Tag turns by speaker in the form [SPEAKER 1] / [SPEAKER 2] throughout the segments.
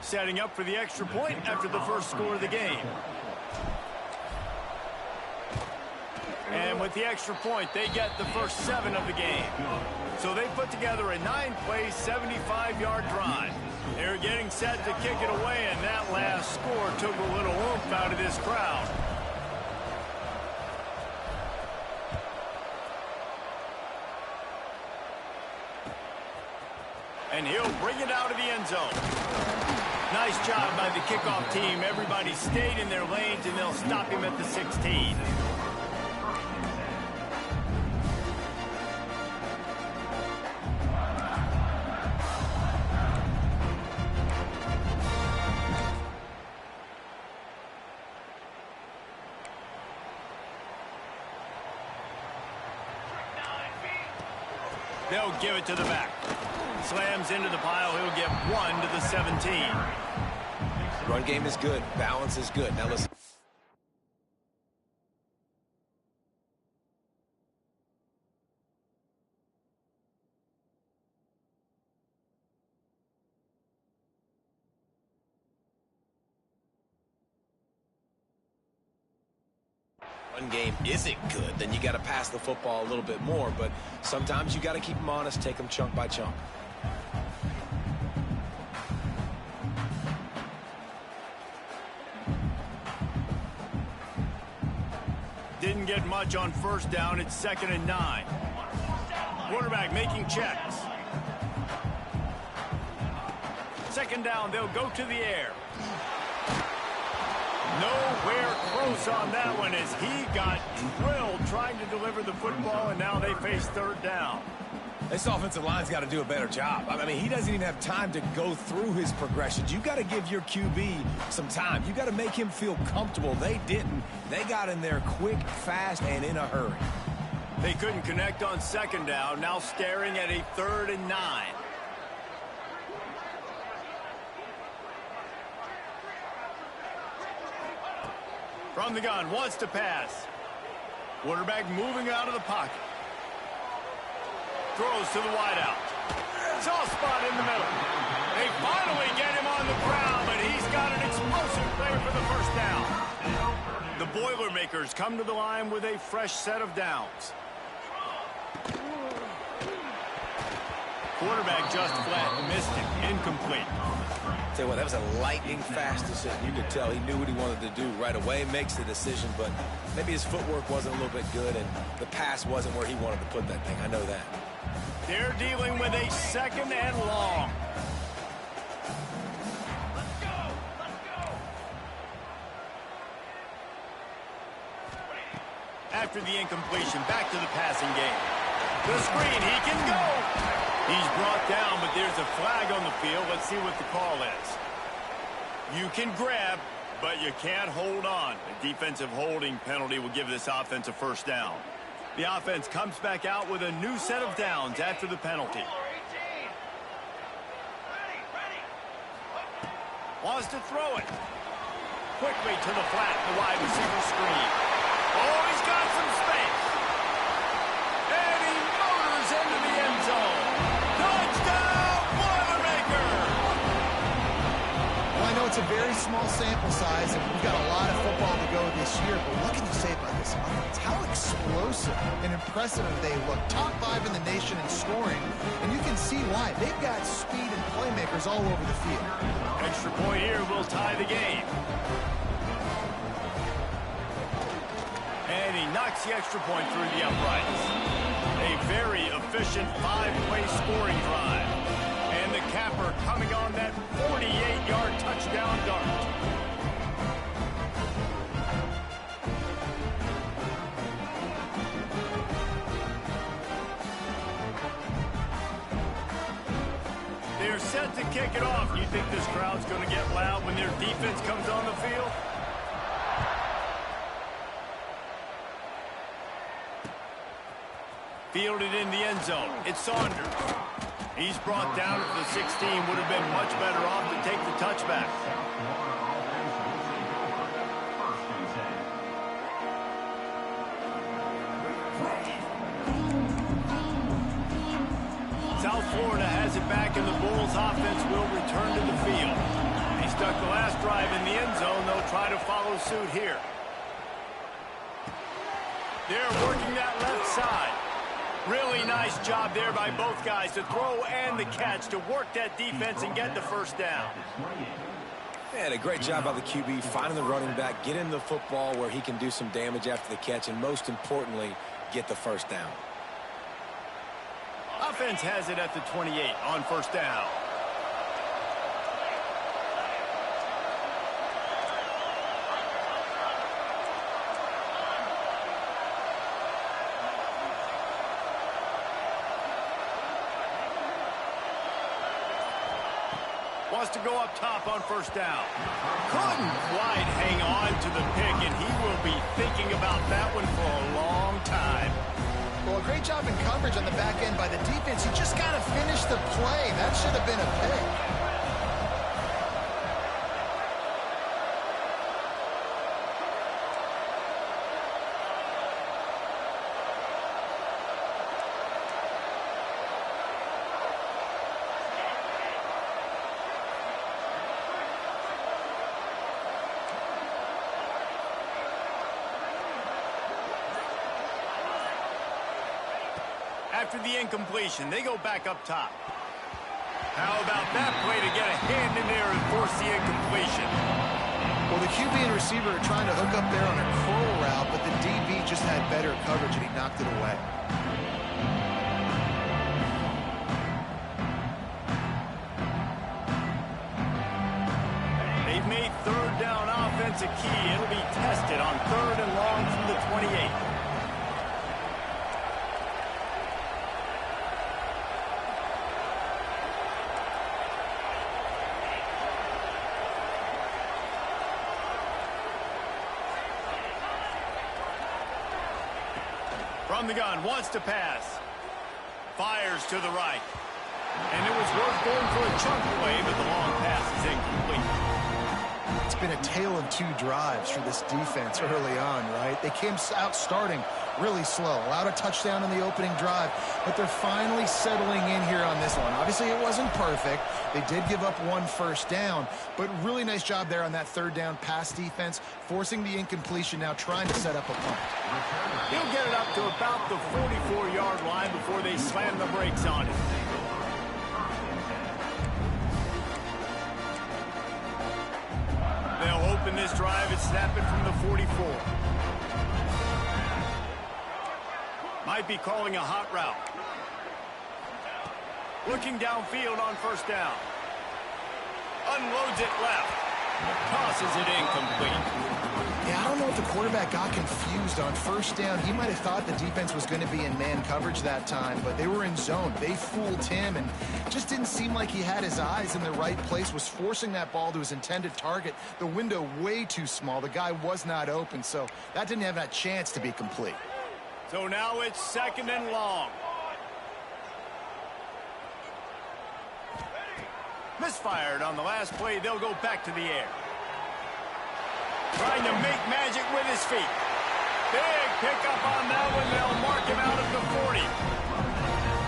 [SPEAKER 1] setting up for the extra point after the first score of the game. And with the extra point, they get the first 7 of the game. So they put together a 9-play, 75-yard drive. They're getting set to kick it away, and that last score took a little oomph out of this crowd. And he'll bring it out of the end zone. Nice job by the kickoff team. Everybody stayed in their lanes, and they'll stop him at the 16. They'll give it to the back. Slams into the pile. He'll get 1 to the 17.
[SPEAKER 2] Run game is good. Balance is good. Now listen. Run game isn't good, then you got to pass the football a little bit more, but sometimes you got to keep them honest, take them chunk by chunk.
[SPEAKER 1] Didn't get much on first down. It's 2nd and 9. Quarterback making checks. 2nd down, they'll go to the air. Nowhere close on that one as he got drilled trying to deliver the football, and now they face 3rd down.
[SPEAKER 2] This offensive line's got to do a better job. I mean, he doesn't even have time to go through his progressions. You got to give your QB some time. You got to make him feel comfortable. They didn't. They got in there quick, fast, and in a hurry.
[SPEAKER 1] They couldn't connect on 2nd down, now staring at a 3rd and 9. From the gun, wants to pass. Quarterback moving out of the pocket. Throws to the wideout. Soft spot in the middle. They finally get him on the ground, but he's got an explosive play for the first down. The Boilermakers come to the line with a fresh set of downs. Quarterback just flat, missed it, incomplete.
[SPEAKER 2] Tell you what, that was a lightning-fast decision. You could tell he knew what he wanted to do right away, makes the decision, but maybe his footwork wasn't a little bit good, and the pass wasn't where he wanted to put that thing. I know that.
[SPEAKER 1] They're dealing with a 2nd and long.
[SPEAKER 3] Let's go!
[SPEAKER 1] After the incompletion, back to the passing game. The screen, he can go. He's brought down, but there's a flag on the field. Let's see what the call is. You can grab, but you can't hold on. A defensive holding penalty will give this offense a first down. The offense comes back out with a new set of downs after the penalty. Wants to throw it. Quickly to the flat, the wide receiver screen. Oh, he's got some space. And he motors into the end zone. Touchdown, Boilermaker!
[SPEAKER 4] Well, I know it's a very small sample size, and we've got a lot of football to go this year, but what can you say about this offense? How explosive and impressive they look. Top 5 in the nation in scoring, and you can see why. They've got speed and playmakers all over the field.
[SPEAKER 1] Extra point here will tie the game. And he knocks the extra point through the uprights. A very efficient 5-play scoring drive. And the capper coming on that 48-yard touchdown dart. They're set to kick it off. You think this crowd's going to get loud when their defense comes on the field? Fielded in the end zone. It's Saunders. He's brought down at the 16. Would have been much better off to take the touchback. South Florida has it back, and the Bulls offense will return to the field. stuck the last drive in the end zone. They'll try to follow suit here. They're working that left side. Really nice job there by both guys to throw and the catch to work that defense and get the first down.
[SPEAKER 2] And a great job by the QB finding the running back, getting the football where he can do some damage after the catch, and most importantly, get the first down.
[SPEAKER 1] Offense has it at the 28 on first down. Wants to go up top on first down. Couldn't quite hang on to the pick, and he will be thinking about that one for a long time.
[SPEAKER 4] Well, a great job in coverage on the back end by the defense. He just got to finish the play. That should have been a pick.
[SPEAKER 1] After the incompletion, they go back up top. How about that play to get a hand in there and force the incompletion?
[SPEAKER 4] Well, the QB and receiver are trying to hook up there on a curl route, but the DB just had better coverage, and he knocked it away.
[SPEAKER 1] They've made third down offense a key. It'll be tested on third and long from the 28. From the gun, wants to pass. Fires to the right. And it was worth going for a chunk play, but the long pass is incomplete.
[SPEAKER 4] It's been a tale of two drives for this defense early on, right? They came out starting really slow, allowed a touchdown in the opening drive, but they're finally settling in here on this one. Obviously, it wasn't perfect. They did give up one first down, but really nice job there on that third down pass defense, forcing the incompletion, now trying to set up a punt.
[SPEAKER 1] He'll get it up to about the 44-yard line before they slam the brakes on it. They'll open this drive and snap it from the 44. Might be calling a hot route. Looking downfield on first down. Unloads it left. Tosses it incomplete.
[SPEAKER 4] Yeah, I don't know if the quarterback got confused on first down. He might have thought the defense was going to be in man coverage that time, but they were in zone. They fooled him, and just didn't seem like he had his eyes in the right place, was forcing that ball to his intended target. The window way too small. The guy was not open, so that didn't have that chance to be complete.
[SPEAKER 1] So now it's second and long. Misfired on the last play. They'll go back to the air. Trying to make magic with his feet. Big pickup on that one. They'll mark him out at the 40.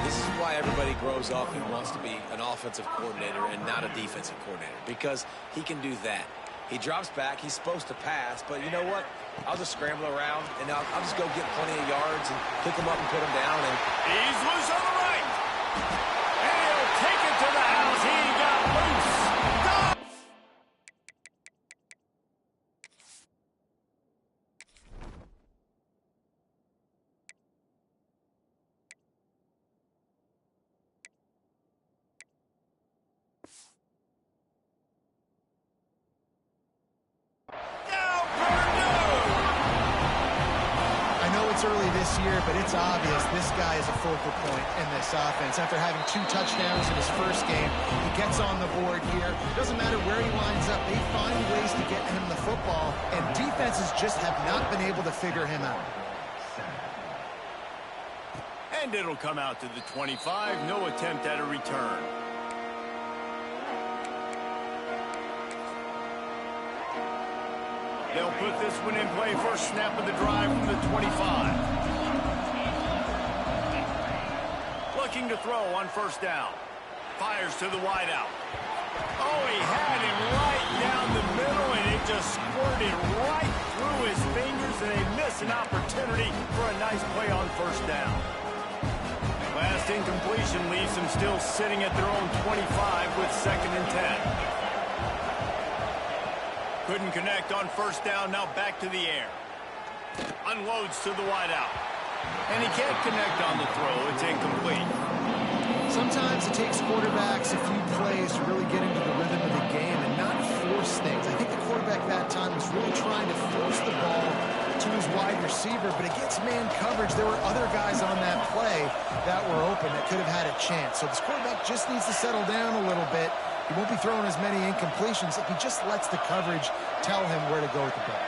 [SPEAKER 2] This is why everybody grows up and wants to be an offensive coordinator and not a defensive coordinator, because he can do that. He drops back. He's supposed to pass, but you know what? I'll just scramble around, and I'll just go get plenty of yards and pick him up and put him down. And
[SPEAKER 1] he's loose on the right. And he'll take it to the house. He got loose.
[SPEAKER 4] It's early this year, but it's obvious this guy is a focal point in this offense. After having 2 touchdowns in his first game, he gets on the board here. Doesn't matter where he lines up, they find ways to get him the football, and defenses just have not been able to figure him out.
[SPEAKER 1] And it'll come out to the 25. No attempt at a return. They'll put this one in play. First snap of the drive from the 25. Looking to throw on first down. Fires to the wideout. Oh, he had him right down the middle, and it just squirted right through his fingers, and they missed an opportunity for a nice play on first down. Last incompletion leaves them still sitting at their own 25 with 2nd and 10. Couldn't connect on first down, now back to the air. Unloads to the wideout. And he can't connect on the throw. It's incomplete.
[SPEAKER 4] Sometimes it takes quarterbacks a few plays to really get into the rhythm of the game and not force things. I think the quarterback that time was really trying to force the ball to his wide receiver, but against man coverage, there were other guys on that play that were open that could have had a chance. So this quarterback just needs to settle down a little bit. He won't be throwing as many incompletions if he just lets the coverage tell him where to go with the ball.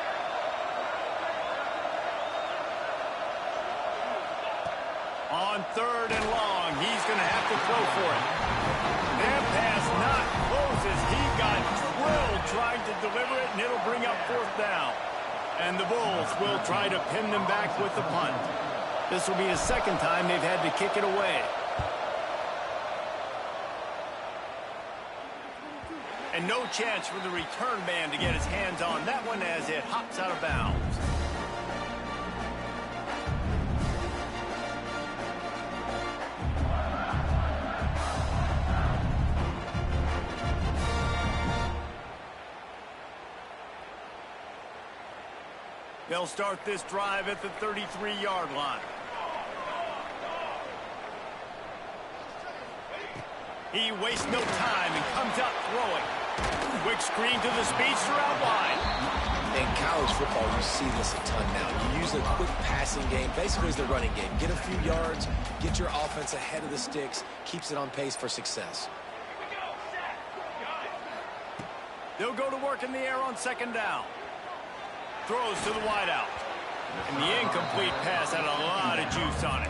[SPEAKER 1] On 3rd and long, he's going to have to throw for it. That pass not close as he got drilled trying to deliver it, and it'll bring up 4th down. And the Bulls will try to pin them back with the punt. This will be the 2nd time they've had to kick it away. And no chance for the return man to get his hands on that one as it hops out of bounds. They'll start this drive at the 33-yard line. He wastes no time and comes out throwing. Quick screen to the speedster out wide.
[SPEAKER 2] In college football, you see this a ton now. You use a quick passing game, basically as the running game. Get a few yards, get your offense ahead of the sticks, keeps it on pace for success.
[SPEAKER 1] They'll go to work in the air on 2nd down. Throws to the wideout. And the incomplete pass had a lot of juice on it.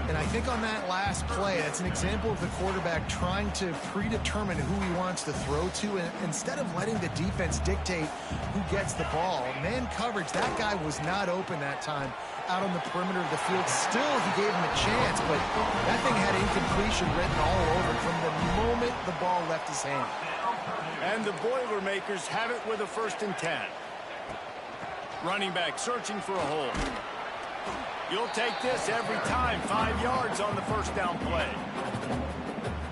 [SPEAKER 4] And I think on that last play, that's an example of the quarterback trying to predetermine who he wants to throw to, and instead of letting the defense dictate who gets the ball. Man coverage, that guy was not open that time out on the perimeter of the field. Still, he gave him a chance, but that thing had incompletion written all over it from the moment the ball left his hand.
[SPEAKER 1] And the Boilermakers have it with a 1st and 10. Running back searching for a hole. You'll take this every time. 5 yards on the 1st down play.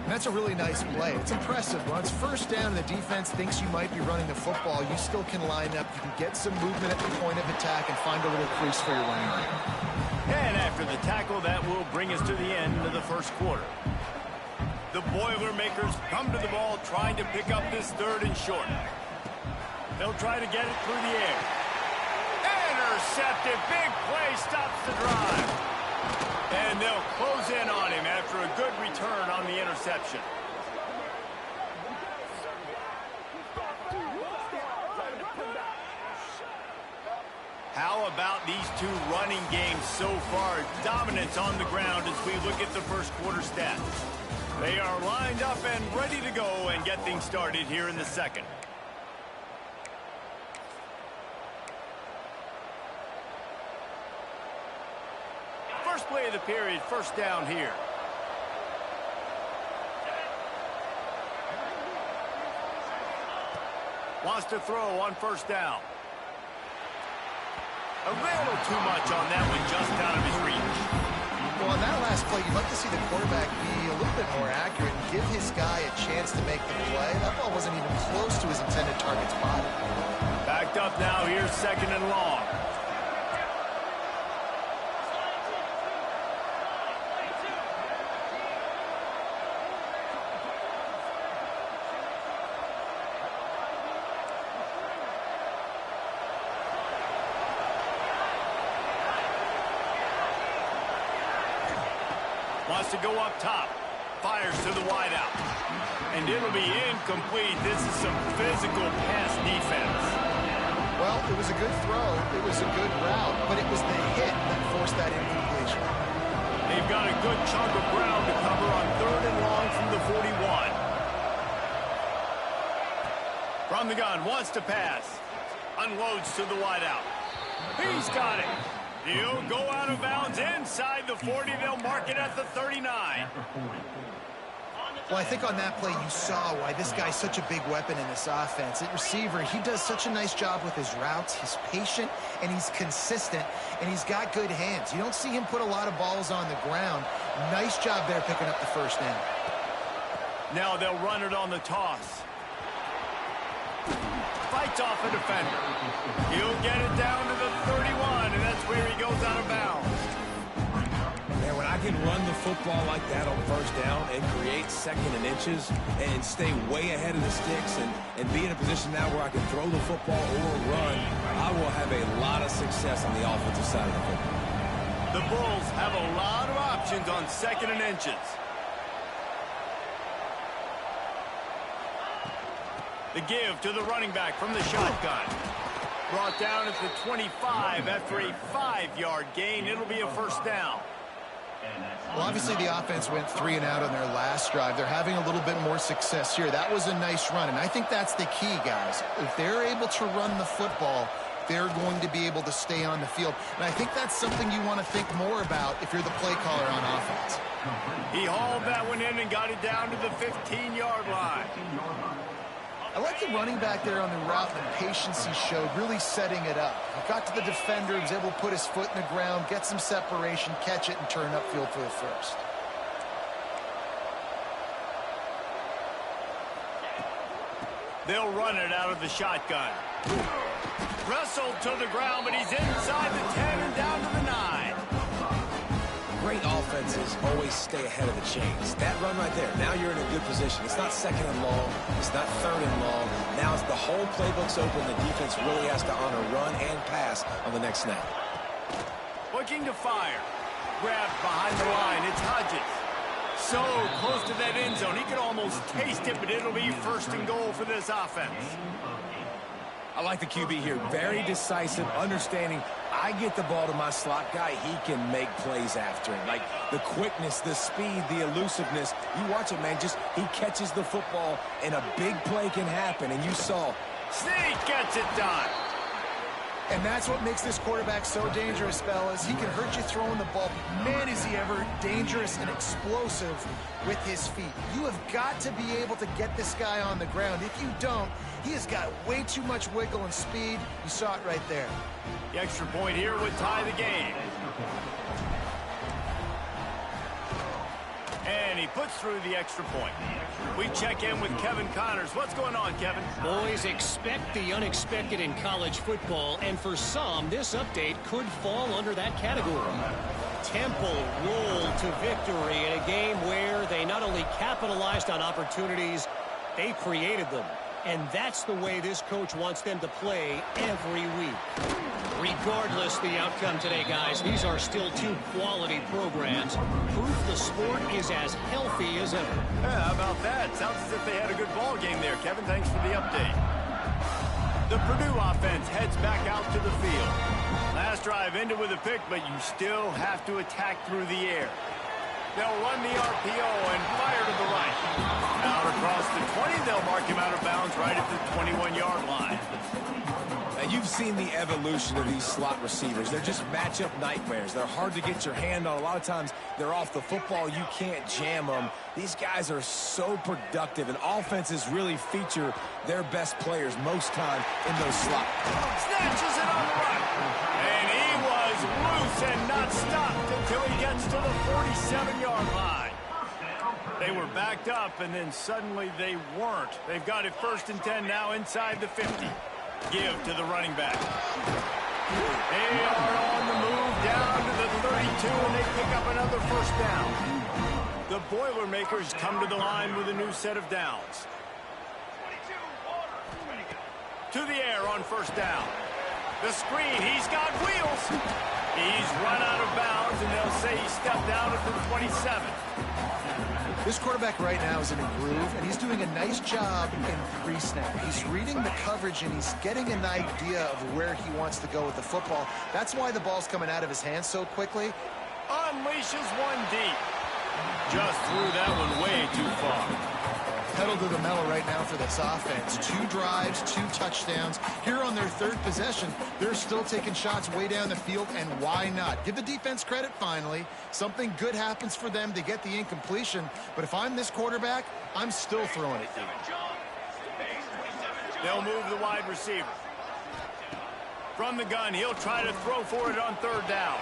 [SPEAKER 4] And that's a really nice play. It's impressive. When it's 1st down and the defense thinks you might be running the football, you still can line up. You can get some movement at the point of attack and find a little crease for your running back.
[SPEAKER 1] And after the tackle, that will bring us to the end of the 1st quarter. The Boilermakers come to the ball trying to pick up this 3rd and short. They'll try to get it through the air. Intercepted. Big play stops the drive. And they'll close in on him after a good return on the interception. How about these two running games so far? Dominance on the ground as we look at the 1st quarter stats. They are lined up and ready to go and get things started here in the 2nd. First play of the period, 1st down here. Wants to throw on 1st down. A little too much on that one, just out of his reach.
[SPEAKER 4] Well, on that last play, you'd like to see the quarterback be a little bit more accurate and give his guy a chance to make the play. That ball wasn't even close to his intended target spot.
[SPEAKER 1] Backed up now, here's 2nd and long. Wants to go up top. Fires to the wideout. And it'll be incomplete. This is some physical pass defense.
[SPEAKER 4] Well, it was a good throw. It was a good route, but it was the hit that forced that incompletion.
[SPEAKER 1] They've got a good chunk of ground to cover on 3rd and long from the 41. From the gun, wants to pass. Unloads to the wideout. He's got it. He'll go out of bounds inside the 40. They'll mark it at the 39.
[SPEAKER 4] Well, I think on that play you saw why this guy's such a big weapon in this offense. At receiver, he does such a nice job with his routes. He's patient, and he's consistent, and he's got good hands. You don't see him put a lot of balls on the ground. Nice job there picking up the first down.
[SPEAKER 1] Now they'll run it on the toss. Fights off a defender. He'll get it down to the 31, and that's where he goes out of bounds.
[SPEAKER 2] Man, when I can run the football like that on first down and create second and inches and stay way ahead of the sticks and be in a position now where I can throw the football or run, I will have a lot of success on the offensive side of the football.
[SPEAKER 1] The Bulls have a lot of options on second and inches. The give to the running back from the shotgun. Brought down at the 25 after a 5-yard gain. It'll be a first down.
[SPEAKER 4] Well, obviously the offense went 3 and out on their last drive. They're having a little bit more success here. That was a nice run, and I think that's the key, guys. If they're able to run the football, they're going to be able to stay on the field. And I think that's something you want to think more about if you're the play caller on offense.
[SPEAKER 1] He hauled that one in and got it down to the 15-yard line.
[SPEAKER 4] I like the running back there on the route and the patience he showed, really setting it up. He got to the defender, he was able to put his foot in the ground, get some separation, catch it, and turn upfield for the first.
[SPEAKER 1] They'll run it out of the shotgun. Wrestled to the ground, but he's inside the 10 and down to the 9.
[SPEAKER 2] Great offenses always stay ahead of the chains. That run right there, now you're in a good position. It's not second and long. It's not third and long. Now as the whole playbook's open, the defense really has to honor run and pass on the next snap.
[SPEAKER 1] Looking to fire. Grabbed behind the line. It's Hodges. So close to that end zone. He could almost taste it, but it'll be first and goal for this offense.
[SPEAKER 2] I like the QB here. Very decisive, understanding I get the ball to my slot guy, he can make plays after it. Like the quickness, the speed, the elusiveness. You watch it, man. Just he catches the football, and a big play can happen. And you saw.
[SPEAKER 1] Snead gets it done.
[SPEAKER 4] And that's what makes this quarterback so dangerous, fellas. He can hurt you throwing the ball. Man, is he ever dangerous and explosive with his feet. You have got to be able to get this guy on the ground. If you don't, he has got way too much wiggle and speed. You saw it right there.
[SPEAKER 1] The extra point here would tie the game. And he puts through the extra point. We check in with Kevin Connors. What's going on, Kevin?
[SPEAKER 3] Boys, expect the unexpected in college football, and for some, this update could fall under that category. Temple rolled to victory in a game where they not only capitalized on opportunities, they created them. And that's the way this coach wants them to play every week. Regardless the outcome today, guys, these are still two quality programs. Proof the sport is as healthy as ever.
[SPEAKER 1] Yeah, how about that? Sounds as if they had a good ball game there, Kevin. Thanks for the update. The Purdue offense heads back out to the field. Last drive ended with a pick, but you still have to attack through the air. They'll run the RPO and fire to the right. Out across the 20, they'll mark him out of bounds right at the 21-yard line.
[SPEAKER 2] Now, you've seen the evolution of these slot receivers. They're just matchup nightmares. They're hard to get your hand on. A lot of times, they're off the football. You can't jam them. These guys are so productive, and offenses really feature their best players most time in those slots.
[SPEAKER 1] Snatches it on the run. And he was loose and not stopped until he gets to the 47-yard line. They were backed up, and then suddenly they weren't. They've got it 1st and 10 now inside the 50. Give to the running back. They are on the move down to the 32, and they pick up another first down. The Boilermakers come to the line with a new set of downs. To the air on first down. The screen, he's got wheels. He's run out of bounds, and they'll say he stepped out at the 27.
[SPEAKER 4] This quarterback right now is in a groove, and he's doing a nice job in pre-snap. He's reading the coverage, and he's getting an idea of where he wants to go with the football. That's why the ball's coming out of his hands so quickly.
[SPEAKER 1] Unleashes one deep. Just threw that one way too far.
[SPEAKER 4] pedal to the metal right now for this offense. 2 drives, 2 touchdowns. Here on their 3rd possession, they're still taking shots way down the field, and why not? Give the defense credit finally. Something good happens for them to get the incompletion, but if I'm this quarterback, I'm still throwing it deep.
[SPEAKER 1] They'll move the wide receiver. From the gun, he'll try to throw for it on 3rd down.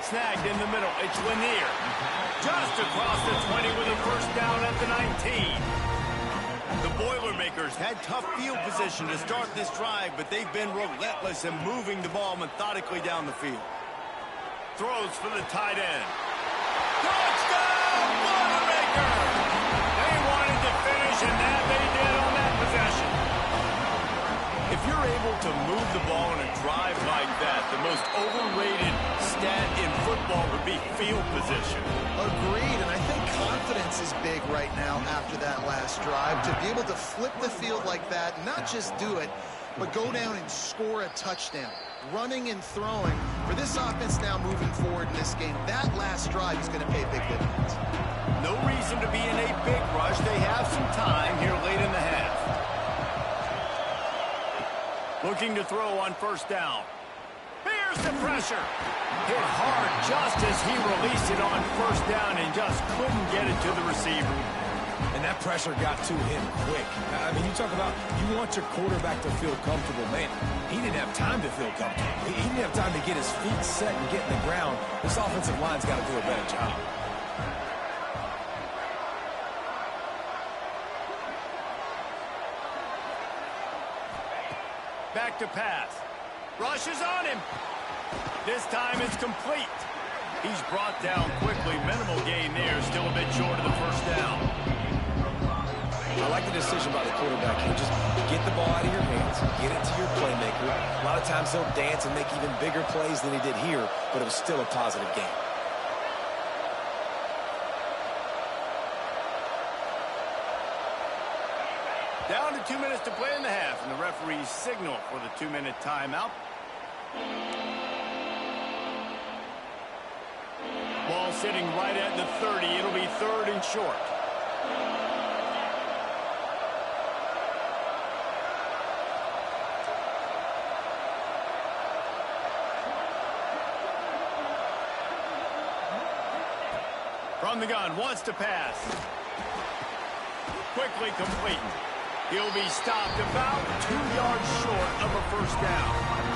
[SPEAKER 1] Snagged in the middle. It's Lanier. Just across the 20 with a first down at the 19. The Boilermakers had tough field position to start this drive, but they've been relentless in moving the ball methodically down the field. Throws for the tight end. Touchdown, Boilermakers! They wanted to finish, and that they did on that possession. If you're able to move the ball in a drive like that, the most overrated stat in football would be field position.
[SPEAKER 4] Agreed, and I think confidence is big right now after that last drive. To be able to flip the field like that, not just do it, but go down and score a touchdown. Running and throwing. For this offense now moving forward in this game, that last drive is going to pay big dividends.
[SPEAKER 1] No reason to be in a big rush. They have some time here late in the half. Looking to throw on 1st down. Here's the pressure. Hit hard just as he released it on 1st down and just couldn't get it to the receiver.
[SPEAKER 2] And that pressure got to him quick. I mean, you talk about you want your quarterback to feel comfortable. Man, he didn't have time to feel comfortable. He didn't have time to get his feet set and get in the ground. This offensive line's got to do a better job.
[SPEAKER 1] Back to pass. Rushes on him. This time it's complete. He's brought down quickly. Minimal gain there. Still a bit short of the 1st down.
[SPEAKER 2] I like the decision by the quarterback here. Just get the ball out of your hands. Get it to your playmaker. A lot of times he'll dance and make even bigger plays than he did here, but it was still a positive game.
[SPEAKER 1] Down to 2 minutes to play in the half, and the referees signal for the 2-minute timeout. Ball sitting right at the 30. It'll be 3rd and short. From the gun, wants to pass. Quickly complete. He'll be stopped about 2 yards short of a 1st down.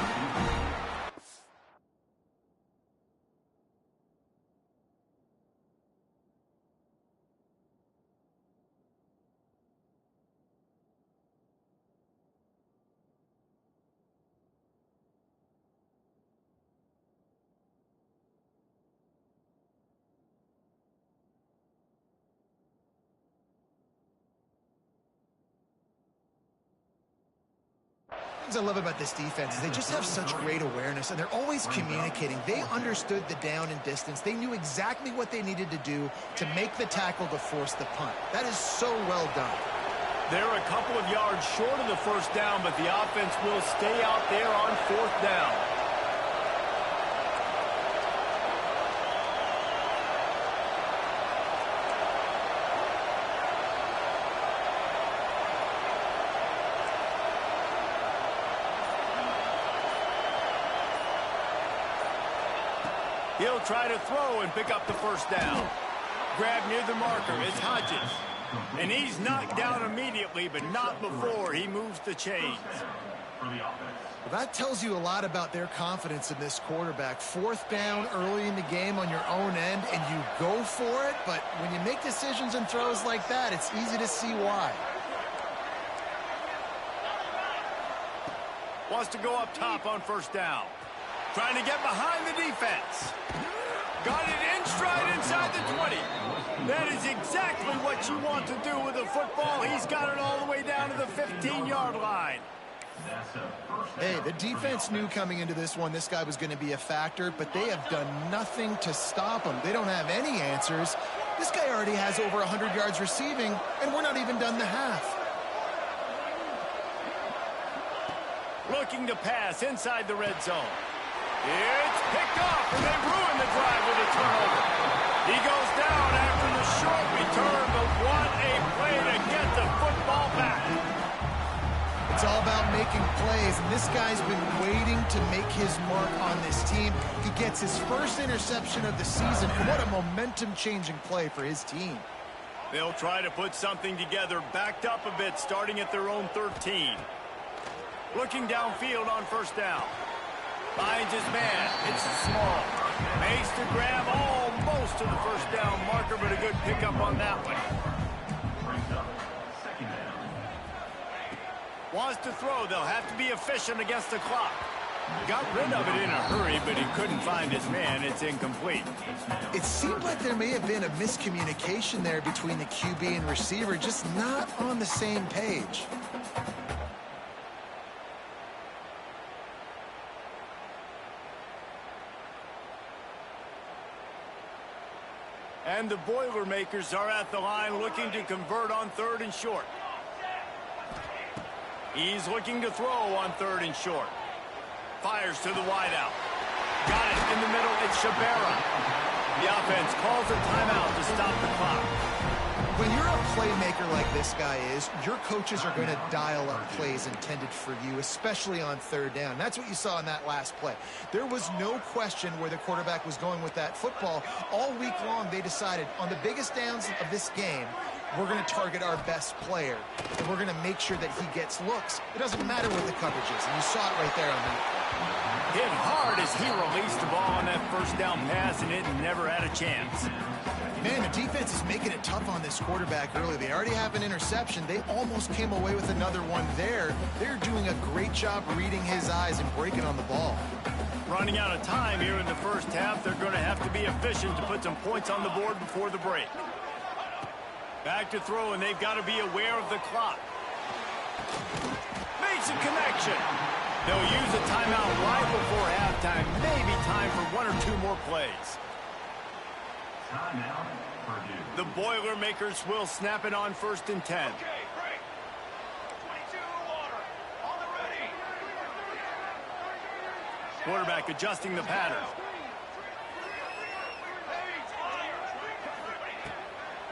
[SPEAKER 4] Things I love about this defense is they just have such great awareness, and they're always communicating. They understood the down and distance. They knew exactly what they needed to do to make the tackle to force the punt. That is so well done.
[SPEAKER 1] They're a couple of yards short of the 1st down, but the offense will stay out there on 4th down. He'll try to throw and pick up the 1st down. Grab near the marker. It's Hodges. And he's knocked down immediately, but not before he moves the chains.
[SPEAKER 4] Well, that tells you a lot about their confidence in this quarterback. 4th down early in the game on your own end, and you go for it. But when you make decisions and throws like that, it's easy to see why.
[SPEAKER 1] Wants to go up top on 1st down. Trying to get behind the defense. Got it in stride inside the 20. That is exactly what you want to do with a football. He's got it all the way down to the 15-yard line.
[SPEAKER 4] Hey, the defense knew coming into this one this guy was going to be a factor, but they have done nothing to stop him. They don't have any answers. This guy already has over 100 yards receiving, and we're not even done the half.
[SPEAKER 1] Looking to pass inside the red zone. It's picked off, and they ruin the drive with a turnover. He goes down after the short return, but what a play to get the football back.
[SPEAKER 4] It's all about making plays, and this guy's been waiting to make his mark on this team. He gets his first interception of the season, and what a momentum-changing play for his team.
[SPEAKER 1] They'll try to put something together, backed up a bit, starting at their own 13. Looking downfield on first down. Finds his man. It's small. Makes the grab almost to the first down marker, but a good pickup on that one. Wants to throw. They'll have to be efficient against the clock. Got rid of it in a hurry, but he couldn't find his man. It's incomplete.
[SPEAKER 4] It seemed like there may have been a miscommunication there between the QB and receiver, just not on the same page.
[SPEAKER 1] And the Boilermakers are at the line looking to convert on 3rd and short. He's looking to throw on 3rd and short. Fires to the wideout. Got it in the middle. It's Shabera. The offense calls a timeout to stop the clock.
[SPEAKER 4] When you're a playmaker like this guy is, your coaches are going to dial up plays intended for you, especially on 3rd down. That's what you saw in that last play. There was no question where the quarterback was going with that football. All week long, they decided on the biggest downs of this game, we're going to target our best player, and we're going to make sure that he gets looks. It doesn't matter what the coverage is, and you saw it right there on that.
[SPEAKER 1] Hit hard as he released the ball on that first down pass, and it never had a chance.
[SPEAKER 4] Man, the defense is making it tough on this quarterback early. They already have an interception. They almost came away with another one there. They're doing a great job reading his eyes and breaking on the ball.
[SPEAKER 1] Running out of time here in the first half. They're going to have to be efficient to put some points on the board before the break. Back to throw, and they've got to be aware of the clock. Makes a connection. They'll use a timeout right before halftime. Maybe time for 1 or 2 more plays. The Boilermakers will snap it on 1st and 10. Quarterback adjusting the pattern.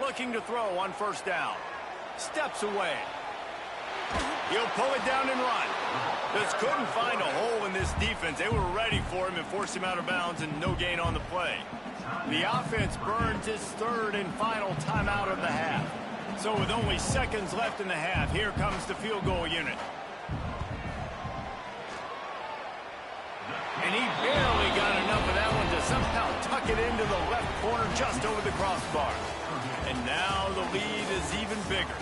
[SPEAKER 1] Looking to throw on 1st down. Steps away. He'll pull it down and run. Just couldn't find a hole in this defense. They were ready for him and forced him out of bounds, and no gain on the play. The offense burns its 3rd and final timeout of the half. So with only seconds left in the half, here comes the field goal unit. And he barely got enough of that one to somehow tuck it into the left corner just over the crossbar. And now the lead is even bigger.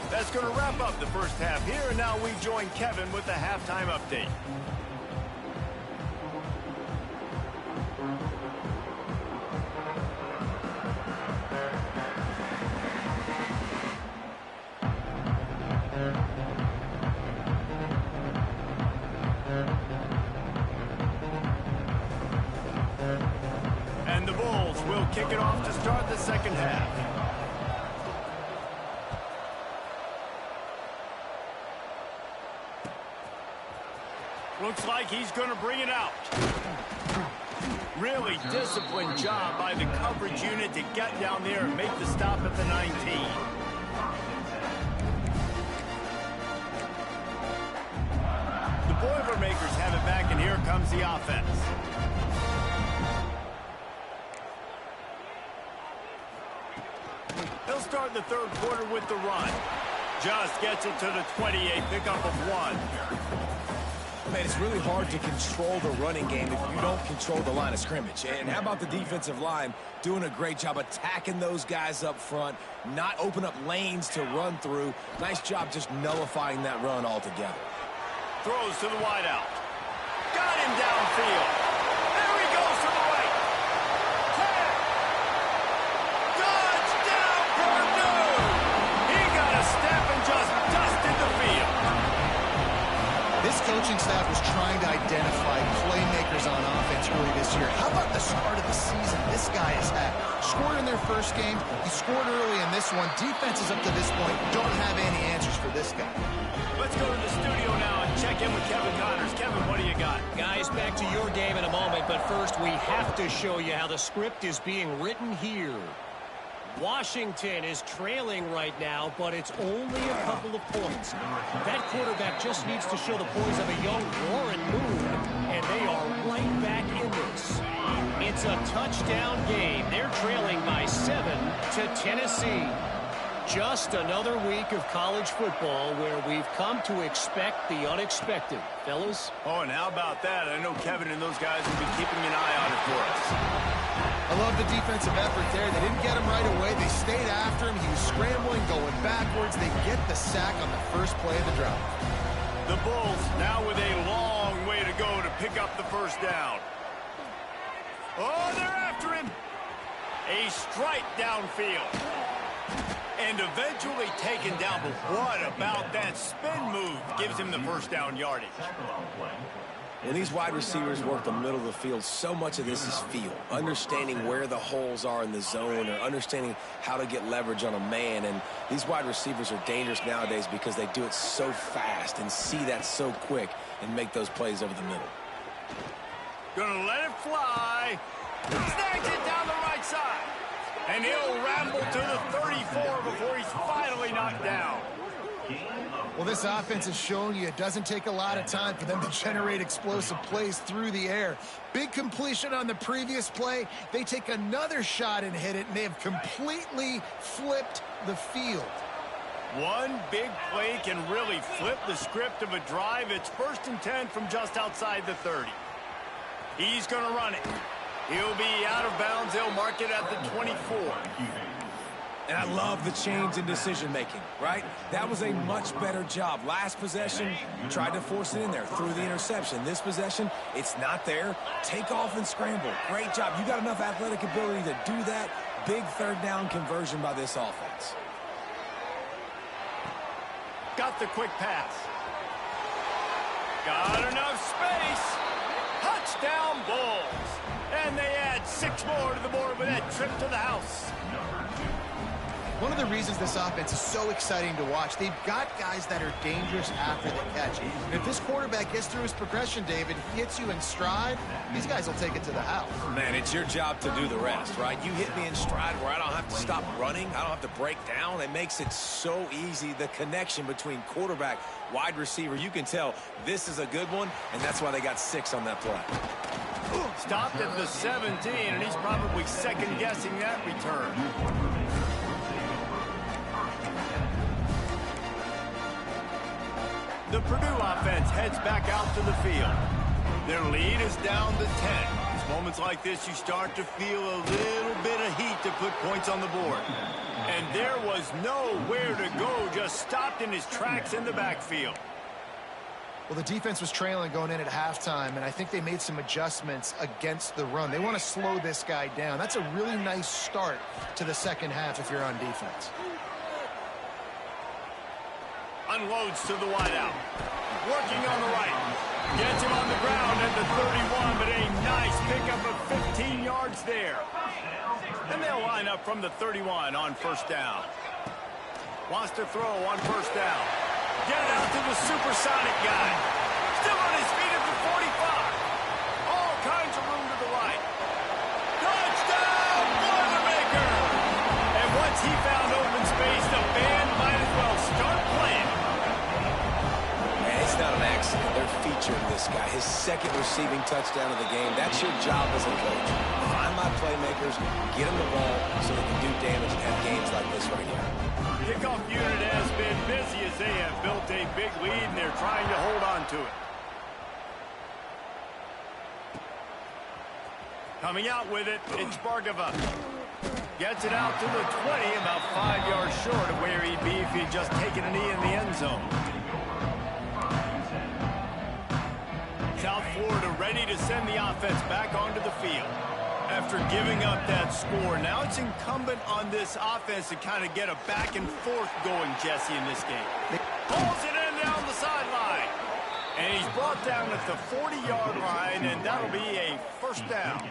[SPEAKER 1] That's going to wrap up the first half here, and now we join Kevin with the halftime update. And the Bulls will kick it off to start the second half. Looks like he's going to bring it out. Really disciplined job by the coverage unit to get down there and make the stop at the 19. The Boilermakers have it back, and here comes the offense. They'll start the 3rd quarter with the run. Just gets it to the 28, pickup of 1.
[SPEAKER 2] Man, it's really hard to control the running game if you don't control the line of scrimmage. And how about the defensive line doing a great job attacking those guys up front, not open up lanes to run through. Nice job just nullifying that run altogether.
[SPEAKER 1] Throws to the wideout. Got him downfield. There he goes to the right. 10. Touchdown, Purdue! He got a step and just dusted the field.
[SPEAKER 4] This coaching staff was trying to identify playmakers on offense early this year. How about the start of the season this guy has had? Scored in their first game. He scored early in this one. Defenses up to this point don't have any answers for this guy.
[SPEAKER 1] Let's go to the studio now and check in with Kevin Connors. Kevin, what do you got?
[SPEAKER 3] Guys, back to your game in a moment, but first we have to show you how the script is being written here. Washington is trailing right now, but it's only a couple of points. That quarterback just needs to show the poise of a young Warren Moon, and they are right back in this. It's a touchdown game. They're trailing by 7 to Tennessee. Just another week of college football where we've come to expect the unexpected. Fellas?
[SPEAKER 1] Oh, and how about that? I know Kevin and those guys will be keeping an eye on it for us.
[SPEAKER 4] I love the defensive effort there. They didn't get him right away. They stayed after him. He was scrambling, going backwards. They get the sack on the first play of the drive.
[SPEAKER 1] The Bulls now with a long way to go to pick up the first down. Oh, they're after him. A strike downfield. And eventually taken down, but what about that spin move gives him the first down yardage?
[SPEAKER 2] When these wide receivers work the middle of the field, so much of this is feel. Understanding where the holes are in the zone or understanding how to get leverage on a man. And these wide receivers are dangerous nowadays because they do it so fast and see that so quick and make those plays over the middle.
[SPEAKER 1] Gonna let it fly. Snags it down the right side. And he'll ramble to the 34 before he's finally knocked down.
[SPEAKER 4] Well, this offense has shown you it doesn't take a lot of time for them to generate explosive plays through the air. Big completion on the previous play. They take another shot and hit it, and they have completely flipped the field.
[SPEAKER 1] One big play can really flip the script of a drive. It's 1st and 10 from just outside the 30. He's going to run it. He'll be out of bounds. They'll mark it at the 24.
[SPEAKER 2] And I love the change in decision-making, right? That was a much better job. Last possession, tried to force it in there, threw the interception. This possession, it's not there. Take off and scramble. Great job. You got enough athletic ability to do that. Big third down conversion by this offense.
[SPEAKER 1] Got the quick pass. Got enough space. Touchdown Bulls. And they add 6 more to the board with that trip to the house.
[SPEAKER 4] One of the reasons this offense is so exciting to watch, they've got guys that are dangerous after the catch. And if this quarterback gets through his progression, David, hits you in stride, these guys will take it to the house.
[SPEAKER 2] Man, it's your job to do the rest, right? You hit me in stride where I don't have to stop running. I don't have to break down. It makes it so easy, the connection between quarterback, wide receiver. You can tell this is a good one, and that's why they got 6 on that play.
[SPEAKER 1] Stopped at the 17, and he's probably second-guessing that return. The Purdue offense heads back out to the field. Their lead is down to 10. It's moments like this you start to feel a little bit of heat to put points on the board. And there was nowhere to go, just stopped in his tracks in the backfield.
[SPEAKER 4] Well, the defense was trailing going in at halftime, and I think they made some adjustments against the run. They want to slow this guy down. That's a really nice start to the second half if you're on defense.
[SPEAKER 1] Unloads to the wideout. Working on the right. Gets him on the ground at the 31, but a nice pickup of 15 yards there. And they'll line up from the 31 on first down. Wants to throw on first down. Get it out to the supersonic guy. Still on his feet at the 45. All kinds of room to the right. Touchdown, Boilermaker! And once he found open space, the band might as well start playing.
[SPEAKER 2] Man, it's not an accident. They're featuring this guy. His second receiving touchdown of the game. That's your job as a coach. Find my playmakers, get them the ball so they can do damage and have games like this right here.
[SPEAKER 1] Kickoff unit has been busy as they have built a big lead, and they're trying to hold on to it. Coming out with it, it's Bargava. Gets it out to the 20, about 5 yards short of where he'd be if he'd just taken a knee in the end zone. South Florida ready to send the offense back onto the field. After giving up that score, now it's incumbent on this offense to kind of get a back and forth going, Jesse, in this game. Pulls it in down the sideline. And he's brought down at the 40-yard line, and that'll be a first down.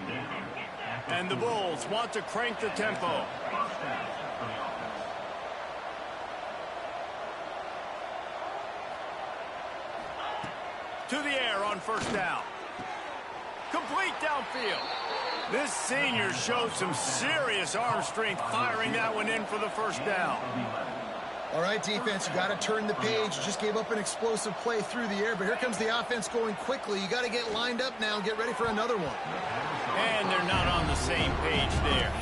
[SPEAKER 1] And the Bulls want to crank the tempo. To the air on first down. Complete downfield. This senior showed some serious arm strength firing that one in for the first down.
[SPEAKER 4] All right, defense, you got to turn the page. Just gave up an explosive play through the air, but here comes the offense going quickly. You got to get lined up now and get ready for another one.
[SPEAKER 1] And they're not on the same page there.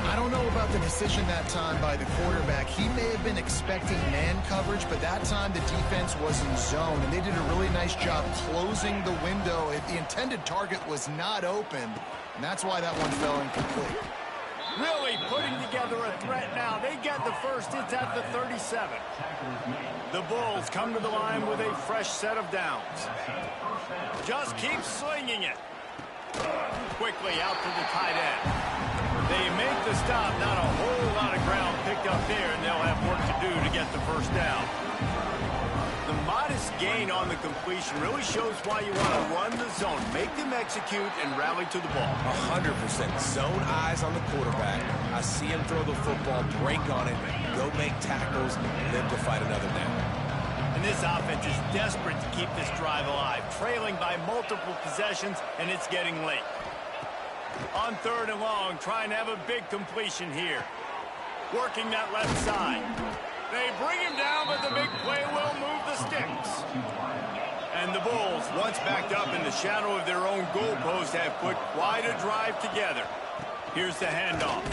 [SPEAKER 4] I don't know about the decision that time by the quarterback. He may have been expecting man coverage, but that time the defense was in zone, and they did a really nice job closing the window. The intended target was not open, and that's why that one fell incomplete.
[SPEAKER 1] Really putting together a threat now. They get the first. It's at the 37. The Bulls come to the line with a fresh set of downs. Just keep slinging it. Quickly out to the tight end. They make the stop. Not a whole lot of ground picked up there, and they'll have work to do to get the first down. The modest gain on the completion really shows why you want to run the zone. Make them execute and rally to the ball.
[SPEAKER 2] 100%. Zone eyes on the quarterback. I see him throw the football, break on it, go make tackles, and live to fight another down.
[SPEAKER 1] And this offense is desperate to keep this drive alive, trailing by multiple possessions, and it's getting late. On 3rd and long, trying to have a big completion here. Working that left side. They bring him down, but the big play will move the sticks. And the Bulls, once backed up in the shadow of their own goalpost, have put quite a drive together. Here's the handoff.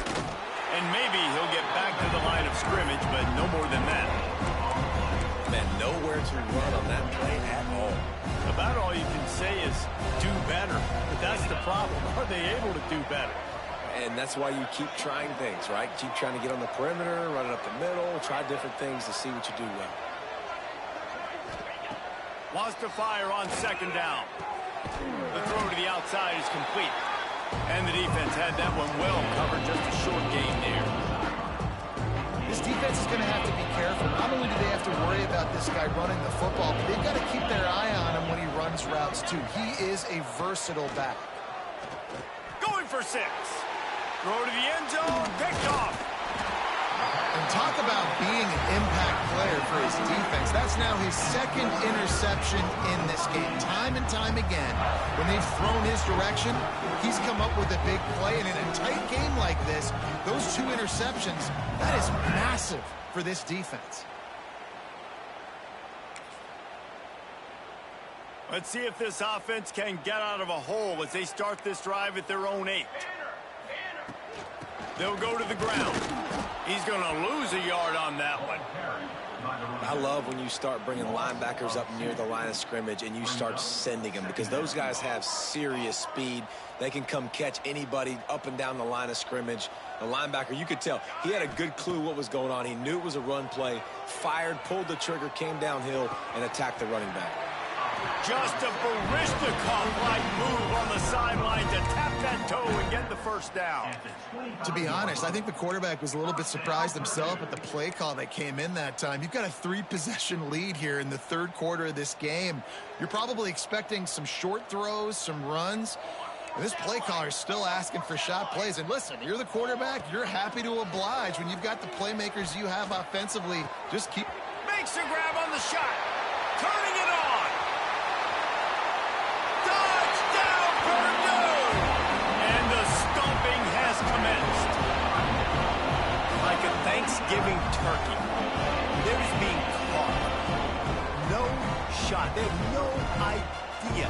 [SPEAKER 1] And maybe he'll get back to the line of scrimmage, but no more than that.
[SPEAKER 2] Man, nowhere to run on that play at all.
[SPEAKER 1] About all you can say is do better. But that's the problem. Are they able to do better?
[SPEAKER 2] And that's why you keep trying things, right? Keep trying to get on the perimeter, run it up the middle, try different things to see what you do well.
[SPEAKER 1] Wants to fire on 2nd down. The throw to the outside is complete. And the defense had that one well covered, just a short gain there.
[SPEAKER 4] This defense is going to have to be careful. Not only do they have to worry about this guy running the football, but they've got to keep their eye on him when he runs routes, too. He is a versatile back.
[SPEAKER 1] Going for 6. Throw to the end zone, picked off.
[SPEAKER 4] And talk about being an impact player for his defense. That's now his 2nd interception in this game. Time and time again, when they've thrown his direction, he's come up with a big play. And in a tight game like this, those 2 interceptions, that is massive for this defense.
[SPEAKER 1] Let's see if this offense can get out of a hole as they start this drive at their own 8. They'll go to the ground. He's going to lose a yard on that one.
[SPEAKER 2] I love when you start bringing linebackers up near the line of scrimmage and you start sending them, because those guys have serious speed. They can come catch anybody up and down the line of scrimmage. The linebacker, you could tell, he had a good clue what was going on. He knew it was a run play, fired, pulled the trigger, came downhill, and attacked the running back.
[SPEAKER 1] Just a Barishnikov-like move on the sideline to tap that toe and get the first down.
[SPEAKER 4] To be honest, I think the quarterback was a little bit surprised himself at the play call that came in that time. You've got a 3-possession lead here in the 3rd quarter of this game. You're probably expecting some short throws, some runs. And this play caller is still asking for shot plays. And listen, you're the quarterback. You're happy to oblige when you've got the playmakers you have offensively. Just keep...
[SPEAKER 1] Makes a grab on the shot. Turning it on. Touchdown, Purdue! And the stomping has commenced. Like a Thanksgiving turkey. They're just being caught. No shot. They have no idea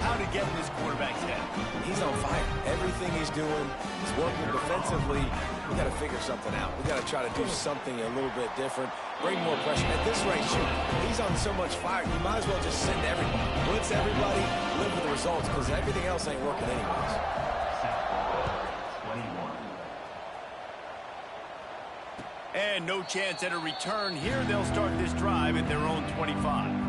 [SPEAKER 1] how to get in this quarterback's head.
[SPEAKER 2] He's on fire. Everything he's doing is working defensively. We got to figure something out. We got to try to do something a little bit different. Bring more pressure. At this rate, shoot, he's on so much fire, you might as well just send everybody. Blitz everybody, live with the results, because everything else ain't working anyways.
[SPEAKER 1] And no chance at a return here. They'll start this drive at their own 25.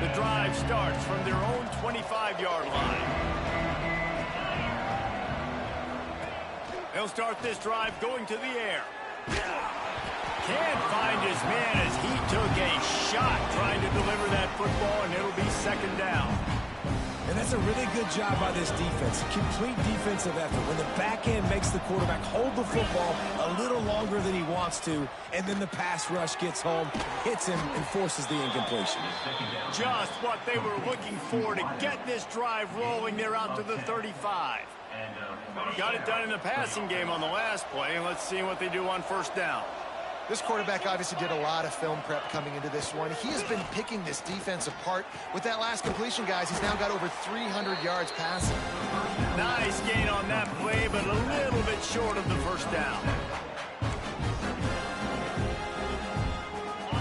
[SPEAKER 1] The drive starts from their own 25-yard line. They'll start this drive going to the air. Can't find his man as he took a shot trying to deliver that football, and it'll be 2nd down.
[SPEAKER 2] And that's a really good job by this defense. Complete defensive effort. When the back end makes the quarterback hold the football a little longer than he wants to, and then the pass rush gets home, hits him, and forces the incompletion.
[SPEAKER 1] Just what they were looking for to get this drive rolling. They're out to the 35. Got it done in the passing game on the last play, and let's see what they do on first down.
[SPEAKER 4] This quarterback obviously did a lot of film prep coming into this one. He has been picking this defense apart. With that last completion, guys, he's now got over 300 yards passing.
[SPEAKER 1] Nice gain on that play, but a little bit short of the first down.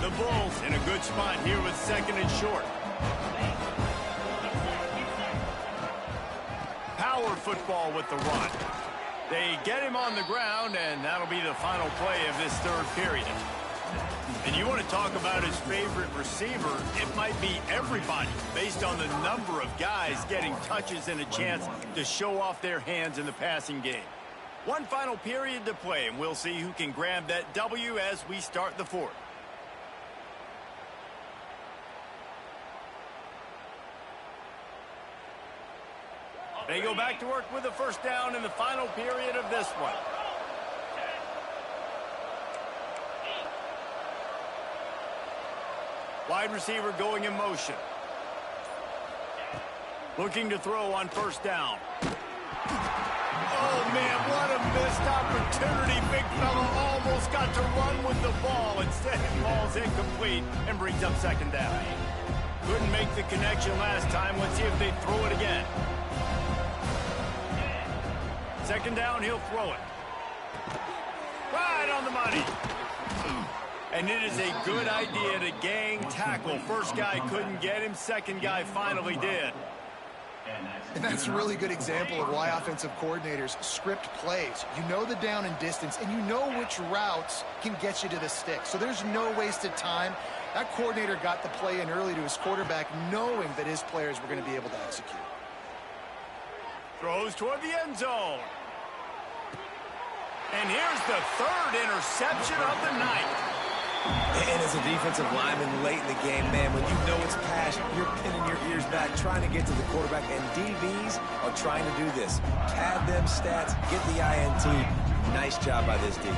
[SPEAKER 1] The Bulls in a good spot here with second and short. Power football with the run. They get him on the ground, and that'll be the final play of this third period. And you want to talk about his favorite receiver, it might be everybody, based on the number of guys getting touches and a chance to show off their hands in the passing game. One final period to play, and we'll see who can grab that W as we start the fourth. They go back to work with a first down in the final period of this one. Wide receiver going in motion. Looking to throw on first down. Oh, man, what a missed opportunity. Big fella almost got to run with the ball. Instead, it falls incomplete and brings up second down. Couldn't make the connection last time. Let's see if they throw it again. Second down, he'll throw it. Right on the money. And it is a good idea to gang tackle. First guy couldn't get him. Second guy finally did.
[SPEAKER 4] And that's a really good example of why offensive coordinators script plays. You know the down and distance, and you know which routes can get you to the stick. So there's no wasted time. That coordinator got the play in early to his quarterback, knowing that his players were going to be able to execute.
[SPEAKER 1] Throws toward the end zone. And here's the third interception of the night.
[SPEAKER 2] And as a defensive lineman late in the game, man, when you know it's pass, you're pinning your ears back, trying to get to the quarterback, and DBs are trying to do this. Pad them stats, get the INT. Nice job by this D.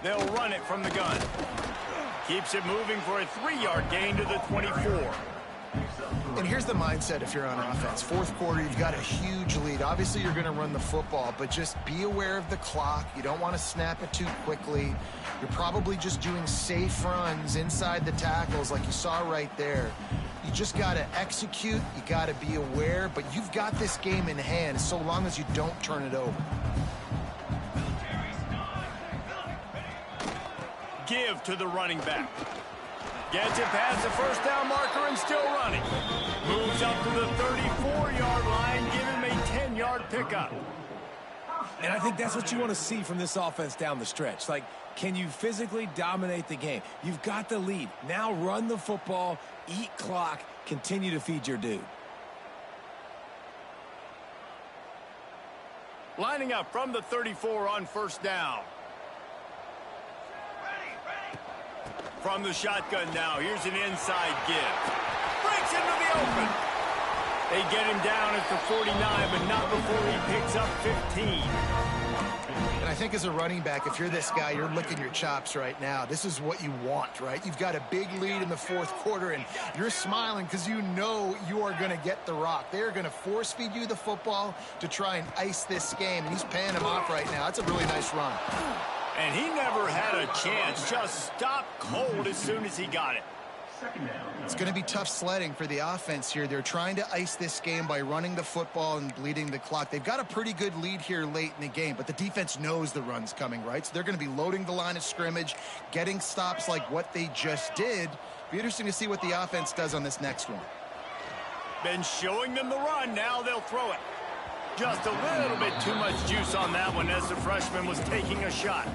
[SPEAKER 1] They'll run it from the gun. Keeps it moving for a 3-yard gain to the 24.
[SPEAKER 4] And here's the mindset if you're on offense. Fourth quarter, you've got a huge lead. Obviously, you're going to run the football, but just be aware of the clock. You don't want to snap it too quickly. You're probably just doing safe runs inside the tackles like you saw right there. You just got to execute. You got to be aware, but you've got this game in hand so long as you don't turn it over.
[SPEAKER 1] Give to the running back. Gets it past the first down marker and still running. Moves up to the 34-yard line. Give him a 10-yard pickup.
[SPEAKER 2] And I think that's what you want to see from this offense down the stretch. Like, can you physically dominate the game? You've got the lead. Now run the football, eat clock, continue to feed your dude.
[SPEAKER 1] Lining up from the 34 on first down. From the shotgun now, here's an inside give. Breaks into the open. They get him down at the 49, but not before he picks up 15.
[SPEAKER 4] And I think as a running back, if you're this guy, you're licking your chops right now. This is what you want, right? You've got a big lead in the fourth quarter, and you're smiling because you know you are going to get the rock. They're going to force feed you the football to try and ice this game, and he's paying him off right now. That's a really nice run.
[SPEAKER 1] And he never had a chance, just stopped cold as soon as he got it.
[SPEAKER 4] It's going to be tough sledding for the offense here. They're trying to ice this game by running the football and bleeding the clock. They've got a pretty good lead here late in the game, but the defense knows the run's coming, right? So they're going to be loading the line of scrimmage, getting stops like what they just did. Be interesting to see what the offense does on this next one.
[SPEAKER 1] Been showing them the run, now they'll throw it. Just a little bit too much juice on that one as the freshman was taking a shot.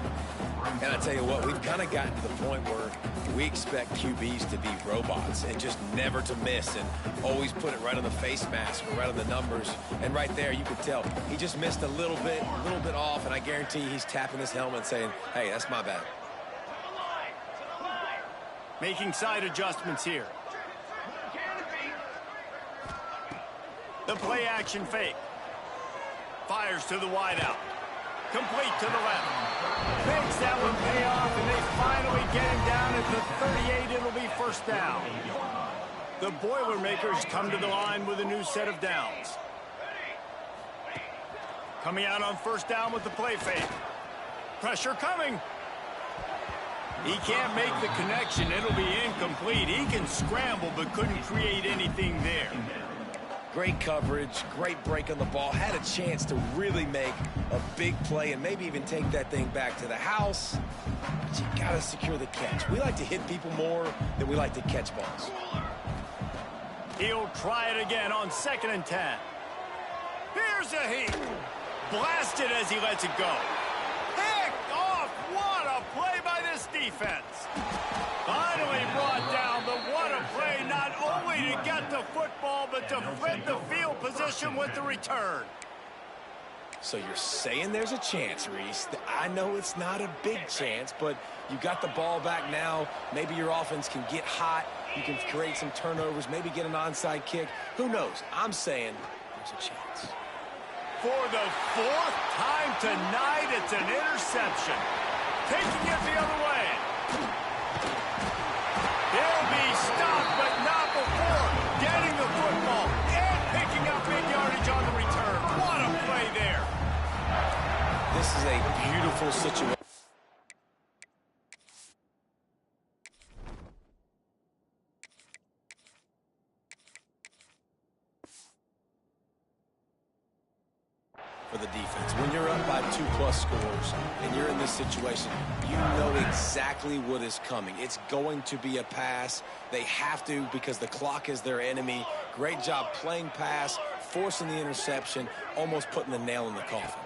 [SPEAKER 2] And I tell you what, we've kind of gotten to the point where we expect QBs to be robots and just never to miss and always put it right on the face mask or right on the numbers. And right there, you could tell he just missed a little bit off, and I guarantee he's tapping his helmet saying, hey, that's my bad.
[SPEAKER 1] Making side adjustments here. The play action fake. Fires to the wideout. Complete to the left. Makes that one pay off, and they finally get him down at the 38. It'll be first down. The Boilermakers come to the line with a new set of downs. Coming out on first down with the play fake. Pressure coming. He can't make the connection. It'll be incomplete. He can scramble, but couldn't create anything there.
[SPEAKER 2] Great coverage, great break on the ball. Had a chance to really make a big play and maybe even take that thing back to the house. But you got to secure the catch. We like to hit people more than we like to catch balls.
[SPEAKER 1] He'll try it again on 2nd and 10. Here's a heat. Blasted as he lets it go. Picked off. What a play by this defense. Finally brought down, but what a play, not only to get the football, but to flip the field position with the return.
[SPEAKER 2] So you're saying there's a chance, Reese. I know it's not a big chance, but you got the ball back now. Maybe your offense can get hot. You can create some turnovers, maybe get an onside kick. Who knows? I'm saying there's a chance.
[SPEAKER 1] For the 4th time tonight, it's an interception. Taking it the other way. He'll be stopped, but not before getting the football and picking up big yardage on the return. What a play there.
[SPEAKER 2] This is a beautiful situation. For the defense. When you're up by 2+ scores and you're in this situation, you know exactly what is coming. It's going to be a pass. They have to because the clock is their enemy. Great job playing pass, forcing the interception, almost putting the nail in the coffin.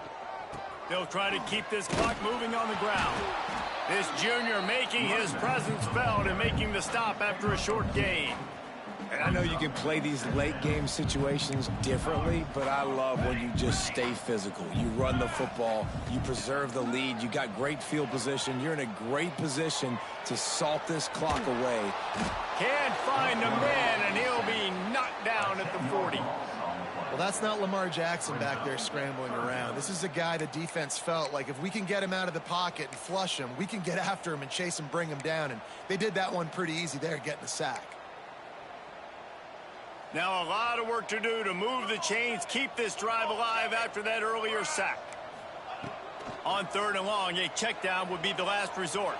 [SPEAKER 1] They'll try to keep this clock moving on the ground. This junior making his presence felt and making the stop after a short gain.
[SPEAKER 2] And I know you can play these late game situations differently, but I love when you just stay physical. You run the football, you preserve the lead, you got great field position, you're in a great position to salt this clock away.
[SPEAKER 1] Can't find a man, and he'll be knocked down at the 40.
[SPEAKER 4] Well, that's not Lamar Jackson back there scrambling around. This is a guy the defense felt like if we can get him out of the pocket and flush him, we can get after him and chase him, bring him down. And they did that one pretty easy there, getting the sack.
[SPEAKER 1] Now a lot of work to do to move the chains, keep this drive alive after that earlier sack. On 3rd and long, a check down would be the last resort.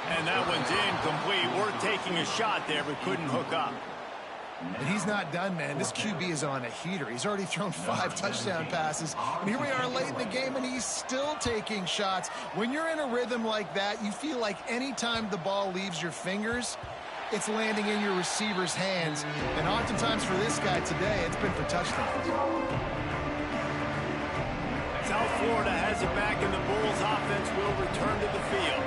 [SPEAKER 1] And that one's incomplete. Worth taking a shot there, but couldn't hook up.
[SPEAKER 4] And he's not done, man. This QB is on a heater. He's already thrown 5 touchdown passes. And here we are late in the game, and he's still taking shots. When you're in a rhythm like that, you feel like any time the ball leaves your fingers, it's landing in your receiver's hands. And oftentimes for this guy today, it's been for touchdowns.
[SPEAKER 1] South Florida has it back, and the Bulls offense will return to the field.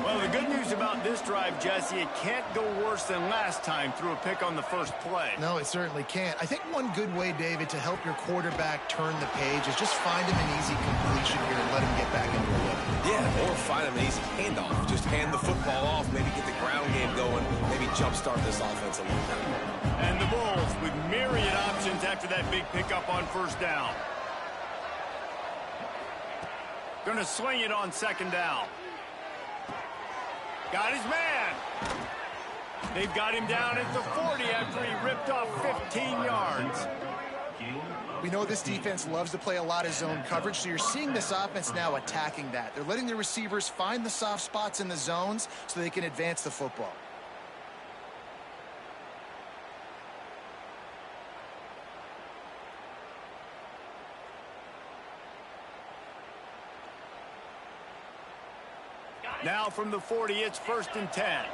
[SPEAKER 1] Well, the good news about this drive, Jesse, it can't go worse than last time through a pick on the first play.
[SPEAKER 4] No, it certainly can't. I think one good way, David, to help your quarterback turn the page is just find him an easy completion here and let him get back into a rhythm.
[SPEAKER 2] Yeah, or find him an easy handoff. Just hand the football off, maybe get the ground game going, maybe jumpstart this offense a little bit.
[SPEAKER 1] And the Bulls with myriad options after that big pickup on first down. Going to sling it on 2nd down. Got his man. They've got him down at the 40 after he ripped off 15 yards.
[SPEAKER 4] We know this defense loves to play a lot of zone coverage, so you're seeing this offense now attacking that. They're letting the receivers find the soft spots in the zones so they can advance the football.
[SPEAKER 1] Now from the 40, it's 1st and 10.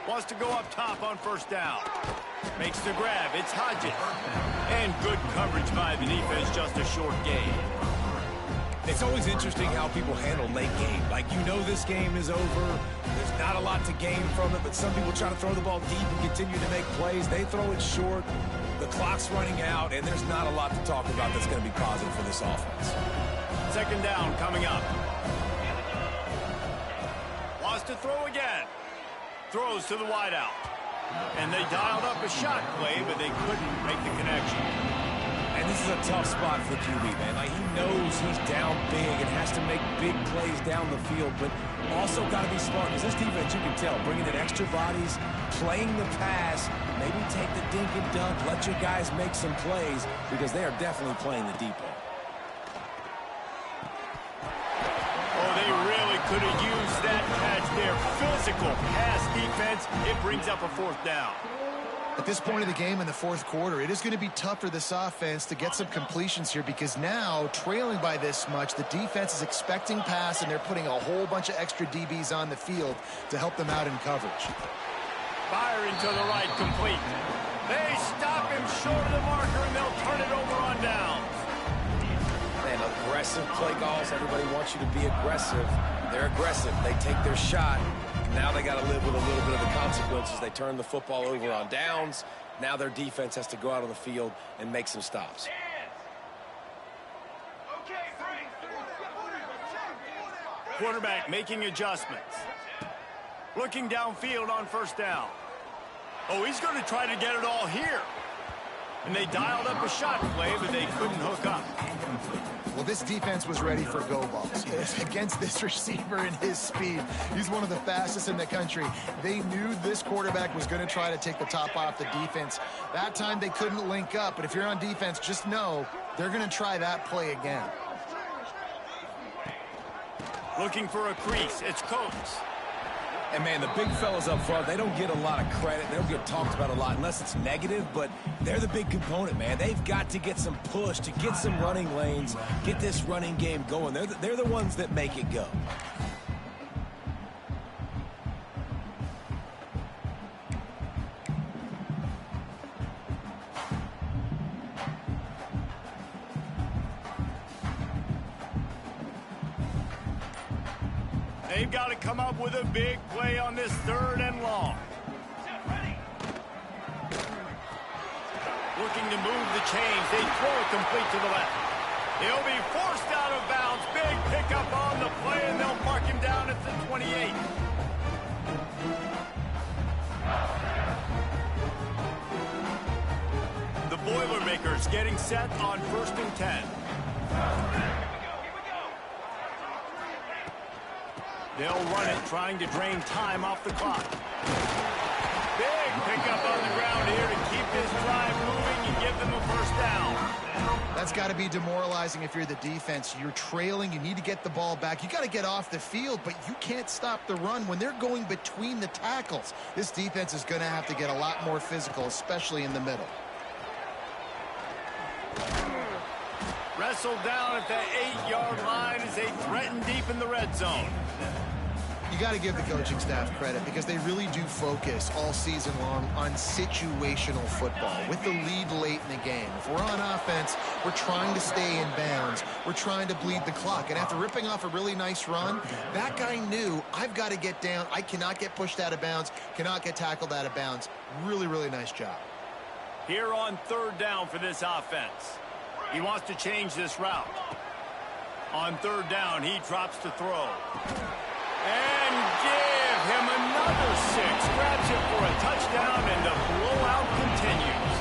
[SPEAKER 1] Wants to go up top on first down. Makes the grab. It's Hodges. And good coverage by the defense, just a short gain.
[SPEAKER 2] It's always interesting how people handle late game. Like, you know this game is over. There's not a lot to gain from it, but some people try to throw the ball deep and continue to make plays. They throw it short. The clock's running out, and there's not a lot to talk about that's going to be positive for this offense.
[SPEAKER 1] 2nd down coming up. Wants to throw again. throws to the wideout. And they dialed up a shot play, but they couldn't make the connection.
[SPEAKER 2] And this is a tough spot for QB, man. Like, he knows he's down big and has to make big plays down the field, but also got to be smart, because this defense, you can tell, bringing in extra bodies, playing the pass, maybe take the dink and dunk, let your guys make some plays, because they are definitely playing the deep ball.
[SPEAKER 1] Oh, they really could have used that catch there. Physical pass defense. It brings up a 4th down.
[SPEAKER 4] At this point of the game in the 4th quarter, it is going to be tough for this offense to get some completions here, because now, trailing by this much, the defense is expecting pass, and they're putting a whole bunch of extra DBs on the field to help them out in coverage.
[SPEAKER 1] Firing to the right, complete. They stop him short of the marker, and they'll turn it over on downs.
[SPEAKER 2] Man, aggressive play calls. Everybody wants you to be aggressive. They're aggressive. They take their shot. Now they got to live with a little bit of the consequences. They turn the football over on downs. Now their defense has to go out on the field and make some stops.
[SPEAKER 1] Quarterback making adjustments. Looking downfield on 1st down. Oh, he's going to try to get it all here. And they dialed up a shot play, but they couldn't hook up.
[SPEAKER 4] Well, this defense was ready for go balls against this receiver and his speed. He's one of the fastest in the country. They knew this quarterback was going to try to take the top off the defense. That time they couldn't link up, but if you're on defense, just know they're going to try that play again.
[SPEAKER 1] Looking for a crease. It's Coates.
[SPEAKER 2] And, man, the big fellas up front, they don't get a lot of credit. They don't get talked about a lot unless it's negative, but they're the big component, man. They've got to get some push, to get some running lanes, get this running game going. They're the ones that make it go.
[SPEAKER 1] They've got to come up with a big play on this 3rd and long. Looking to move the chains. They throw it complete to the left. He'll be forced out of bounds. Big pickup on the play, and they'll mark him down at the 28. The Boilermakers getting set on 1st and 10. They'll run it, trying to drain time off the clock. Big pickup on the ground here to keep this drive moving and give them a 1st down.
[SPEAKER 4] That's got to be demoralizing if you're the defense. You're trailing. You need to get the ball back. You got to get off the field, but you can't stop the run when they're going between the tackles. This defense is going to have to get a lot more physical, especially in the middle.
[SPEAKER 1] Wrestled down at the 8-yard line as they threaten deep in the red zone.
[SPEAKER 4] You got to give the coaching staff credit, because they really do focus all season long on situational football with the lead late in the game. If we're on offense, we're trying to stay in bounds. We're trying to bleed the clock. And after ripping off a really nice run, that guy knew, I've got to get down. I cannot get pushed out of bounds, cannot get tackled out of bounds. Really, really nice job.
[SPEAKER 1] Here on 3rd down for this offense. He wants to change this route. On 3rd down, he drops to throw. And give him another 6. Grabs it for a touchdown, and the blowout continues.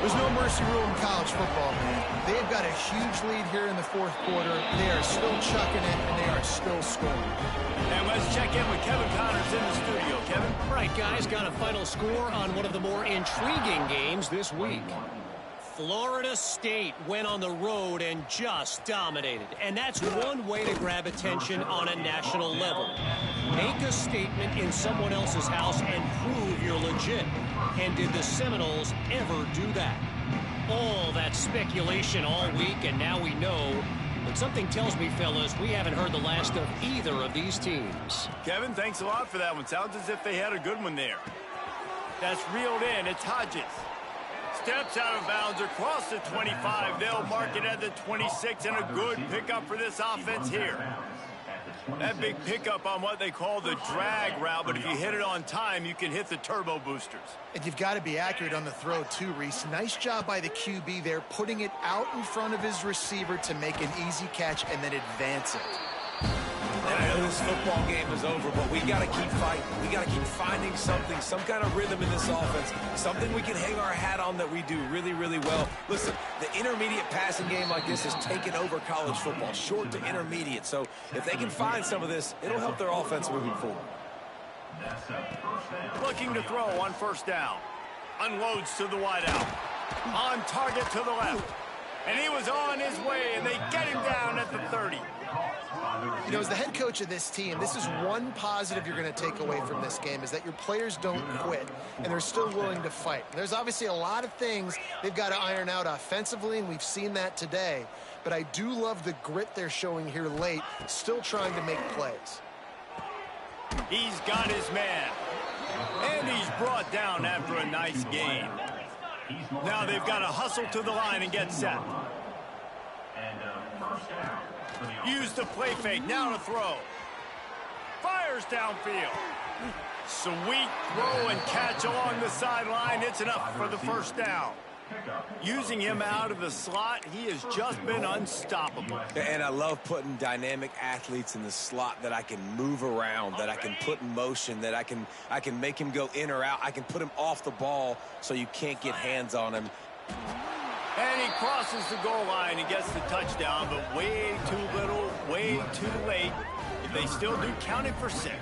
[SPEAKER 4] There's no mercy rule in college football, man. They've got a huge lead here in the 4th quarter. They are still chucking it, and they are still scoring.
[SPEAKER 1] And let's check in with Kevin Connors in the studio. Kevin?
[SPEAKER 3] All right, guys, got a final score on one of the more intriguing games this week. Florida State went on the road and just dominated. And that's one way to grab attention on a national level. Make a statement in someone else's house and prove you're legit. And did the Seminoles ever do that? All that speculation all week, and now we know. But something tells me, fellas, we haven't heard the last of either of these teams.
[SPEAKER 1] Kevin, thanks a lot for that one. Sounds as if they had a good one there. That's reeled in. It's Hodges. Steps out of bounds across the 25. They'll mark it at the 26, and a good pickup for this offense here. That big pickup on what they call the drag route, but if you hit it on time, you can hit the turbo boosters.
[SPEAKER 4] And you've got to be accurate on the throw too, Reese. Nice job by the QB there, putting it out in front of his receiver to make an easy catch and then advance it.
[SPEAKER 2] And this football game is over, but we got to keep fighting. We got to keep finding something, some kind of rhythm in this offense, something we can hang our hat on that we do really, really well. Listen, the intermediate passing game like this has taken over college football, short to intermediate. So if they can find some of this, it'll help their offense moving forward.
[SPEAKER 1] Looking to throw on first down. Unloads to the wideout. On target to the left. And he was on his way, and they get him down at the 30.
[SPEAKER 4] You know, as the head coach of this team, this is one positive you're going to take away from this game, is that your players don't quit, and they're still willing to fight. There's obviously a lot of things they've got to iron out offensively, and we've seen that today. But I do love the grit they're showing here late, still trying to make plays.
[SPEAKER 1] He's got his man. And he's brought down after a nice gain. Now they've got to hustle to the line and get set. Use the play fake, now to throw. Fires downfield. Sweet throw and catch along the sideline. It's enough for the first down. Using him out of the slot, he has just been unstoppable.
[SPEAKER 2] And I love putting dynamic athletes in the slot that I can move around, that I can put in motion, that I can make him go in or out. I can put him off the ball so you can't get hands on him.
[SPEAKER 1] And he crosses the goal line and gets the touchdown, but way too little, way too late. If they still do, count it for 6.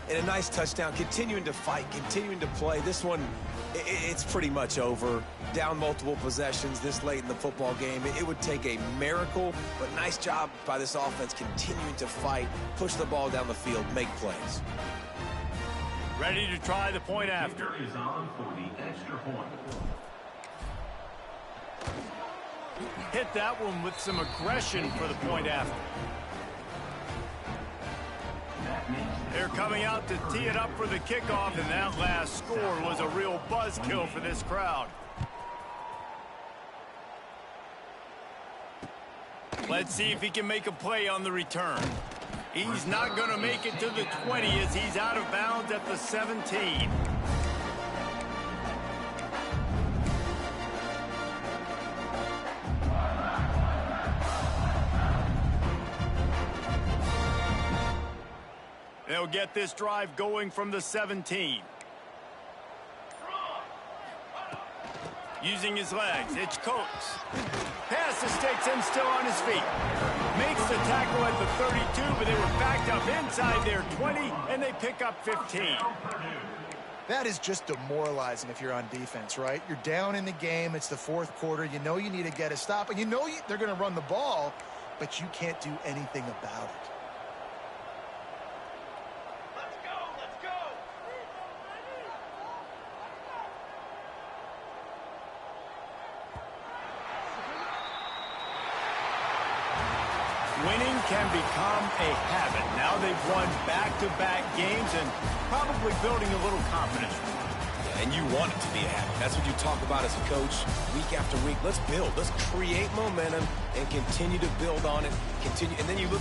[SPEAKER 2] And a nice touchdown, continuing to fight, continuing to play. This one, it's pretty much over. Down multiple possessions this late in the football game. It would take a miracle, but nice job by this offense continuing to fight, push the ball down the field, make plays.
[SPEAKER 1] Ready to try the point after.
[SPEAKER 5] Is on for the extra point.
[SPEAKER 1] Hit that one with some aggression for the point after. They're coming out to tee it up for the kickoff, and that last score was a real buzzkill for this crowd. Let's see if he can make a play on the return. He's not going to make it to the 20 as he's out of bounds at the 17. They'll get this drive going from the 17. Using his legs, it's Coates. Pass the sticks and still on his feet. Makes the tackle at the 32, but they were backed up inside their 20, and they pick up 15.
[SPEAKER 4] That is just demoralizing if you're on defense, right? You're down in the game. It's the fourth quarter. You know you need to get a stop, and you know they're going to run the ball, but you can't do anything about it.
[SPEAKER 1] Winning can become a habit. Now they've won back-to-back games and probably building a little confidence.
[SPEAKER 2] And you want it to be a habit. That's what you talk about as a coach week after week. Let's build. Let's create momentum and continue to build on it. And then you look